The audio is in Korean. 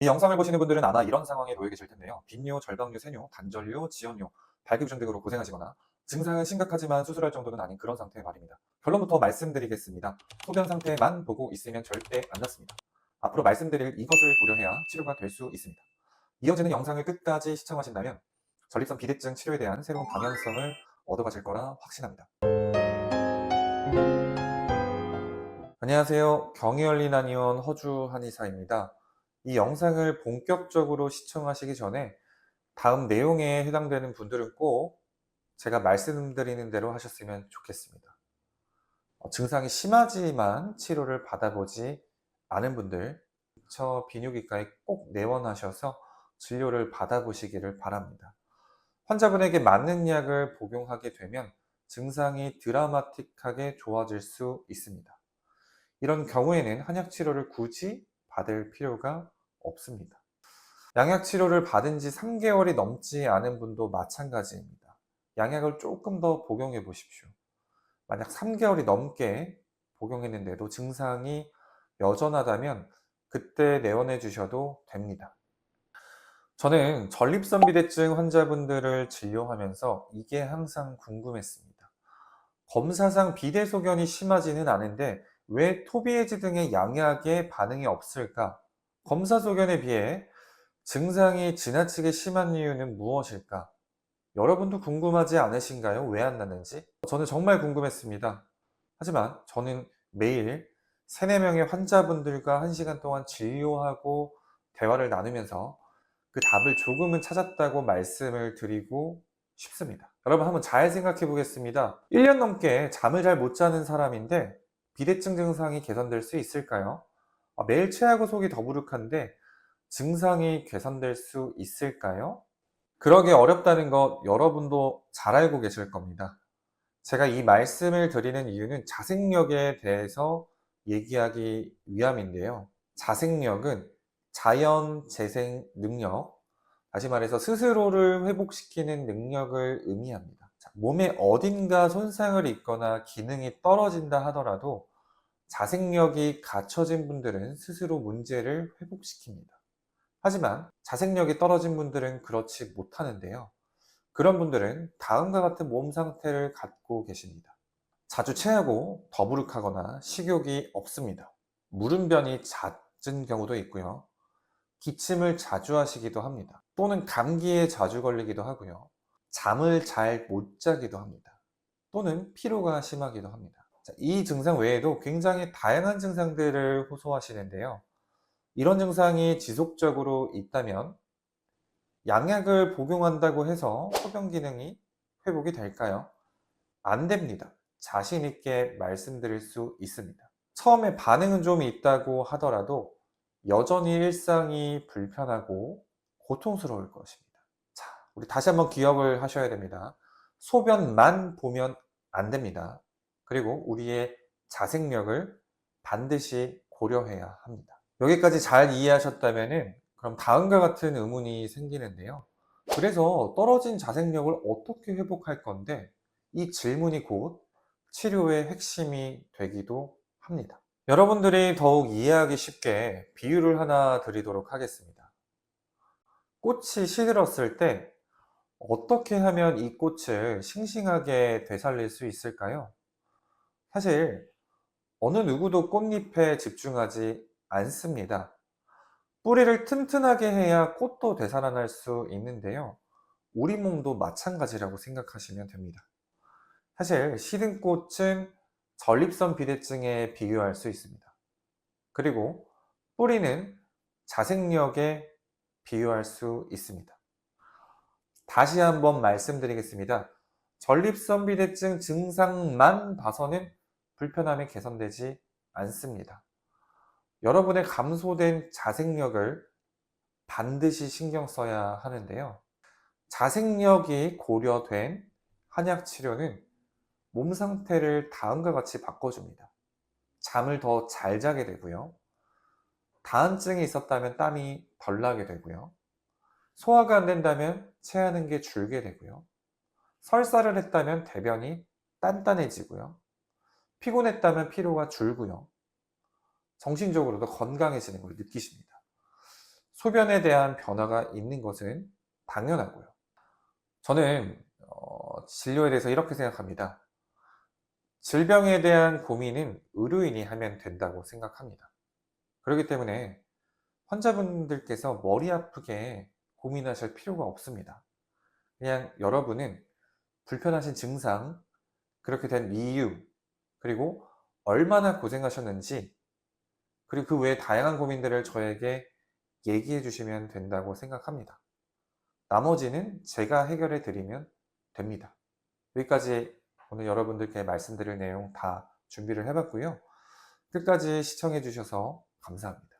이 영상을 보시는 분들은 아마 이런 상황에 놓여 계실 텐데요. 빈뇨, 절박뇨, 세뇨, 관절뇨, 지연뇨, 발기부전 등으로 고생하시거나 증상은 심각하지만 수술할 정도는 아닌 그런 상태 말입니다. 결론부터 말씀드리겠습니다. 소변 상태만 보고 있으면 절대 안 낫습니다. 앞으로 말씀드릴 이것을 고려해야 치료가 될 수 있습니다. 이어지는 영상을 끝까지 시청하신다면 전립선 비대증 치료에 대한 새로운 방향성을 얻어가실 거라 확신합니다. 안녕하세요. 경희열린 한의원 허주 한의사입니다. 이 영상을 본격적으로 시청하시기 전에 다음 내용에 해당되는 분들은 꼭 제가 말씀드리는 대로 하셨으면 좋겠습니다. 증상이 심하지만 치료를 받아보지 않은 분들, 저 비뇨기과에 꼭 내원하셔서 진료를 받아보시기를 바랍니다. 환자분에게 맞는 약을 복용하게 되면 증상이 드라마틱하게 좋아질 수 있습니다. 이런 경우에는 한약 치료를 굳이 받을 필요가 없습니다. 양약 치료를 받은 지 3개월이 넘지 않은 분도 마찬가지입니다. 양약을 조금 더 복용해 보십시오. 만약 3개월이 넘게 복용했는데도 증상이 여전하다면 그때 내원해 주셔도 됩니다. 저는 전립선 비대증 환자분들을 진료하면서 이게 항상 궁금했습니다. 검사상 비대소견이 심하지는 않은데 왜 토비에지 등의 양약에 반응이 없을까? 검사 소견에 비해 증상이 지나치게 심한 이유는 무엇일까? 여러분도 궁금하지 않으신가요? 왜 안 나는지? 저는 정말 궁금했습니다. 하지만 저는 매일 3, 4명의 환자분들과 1시간 동안 진료하고 대화를 나누면서 그 답을 조금은 찾았다고 말씀을 드리고 싶습니다. 여러분 한번 잘 생각해 보겠습니다. 1년 넘게 잠을 잘 못 자는 사람인데 비대증 증상이 개선될 수 있을까요? 매일 체하고 속이 더부룩한데 증상이 개선될 수 있을까요? 그러기 어렵다는 것 여러분도 잘 알고 계실 겁니다. 제가 이 말씀을 드리는 이유는 자생력에 대해서 얘기하기 위함인데요. 자생력은 자연 재생 능력, 다시 말해서 스스로를 회복시키는 능력을 의미합니다. 몸에 어딘가 손상을 입거나 기능이 떨어진다 하더라도 자생력이 갖춰진 분들은 스스로 문제를 회복시킵니다. 하지만 자생력이 떨어진 분들은 그렇지 못하는데요. 그런 분들은 다음과 같은 몸 상태를 갖고 계십니다. 자주 체하고 더부룩하거나 식욕이 없습니다. 무름변이 잦은 경우도 있고요. 기침을 자주 하시기도 합니다. 또는 감기에 자주 걸리기도 하고요. 잠을 잘 못 자기도 합니다. 또는 피로가 심하기도 합니다. 이 증상 외에도 굉장히 다양한 증상들을 호소하시는데요. 이런 증상이 지속적으로 있다면 양약을 복용한다고 해서 소변 기능이 회복이 될까요? 안 됩니다. 자신 있게 말씀드릴 수 있습니다. 처음에 반응은 좀 있다고 하더라도 여전히 일상이 불편하고 고통스러울 것입니다. 자, 우리 다시 한번 기억을 하셔야 됩니다. 소변만 보면 안 됩니다. 그리고 우리의 자생력을 반드시 고려해야 합니다. 여기까지 잘 이해하셨다면 그럼 다음과 같은 의문이 생기는데요. 그래서 떨어진 자생력을 어떻게 회복할 건데 이 질문이 곧 치료의 핵심이 되기도 합니다. 여러분들이 더욱 이해하기 쉽게 비유를 하나 드리도록 하겠습니다. 꽃이 시들었을 때 어떻게 하면 이 꽃을 싱싱하게 되살릴 수 있을까요? 사실 어느 누구도 꽃잎에 집중하지 않습니다. 뿌리를 튼튼하게 해야 꽃도 되살아날 수 있는데요. 우리 몸도 마찬가지라고 생각하시면 됩니다. 사실 시든 꽃은 전립선 비대증에 비유할 수 있습니다. 그리고 뿌리는 자생력에 비유할 수 있습니다. 다시 한번 말씀드리겠습니다. 전립선 비대증 증상만 봐서는 불편함이 개선되지 않습니다. 여러분의 감소된 자생력을 반드시 신경 써야 하는데요. 자생력이 고려된 한약 치료는 몸 상태를 다음과 같이 바꿔줍니다. 잠을 더 잘 자게 되고요. 다한증이 있었다면 땀이 덜 나게 되고요. 소화가 안 된다면 체하는 게 줄게 되고요. 설사를 했다면 대변이 단단해지고요. 피곤했다면 피로가 줄고요. 정신적으로도 건강해지는 걸 느끼십니다. 소변에 대한 변화가 있는 것은 당연하고요. 저는 진료에 대해서 이렇게 생각합니다. 질병에 대한 고민은 의료인이 하면 된다고 생각합니다. 그렇기 때문에 환자분들께서 머리 아프게 고민하실 필요가 없습니다. 그냥 여러분은 불편하신 증상, 그렇게 된 이유, 그리고 얼마나 고생하셨는지, 그리고 그 외에 다양한 고민들을 저에게 얘기해 주시면 된다고 생각합니다. 나머지는 제가 해결해 드리면 됩니다. 여기까지 오늘 여러분들께 말씀드릴 내용 다 준비를 해봤고요. 끝까지 시청해 주셔서 감사합니다.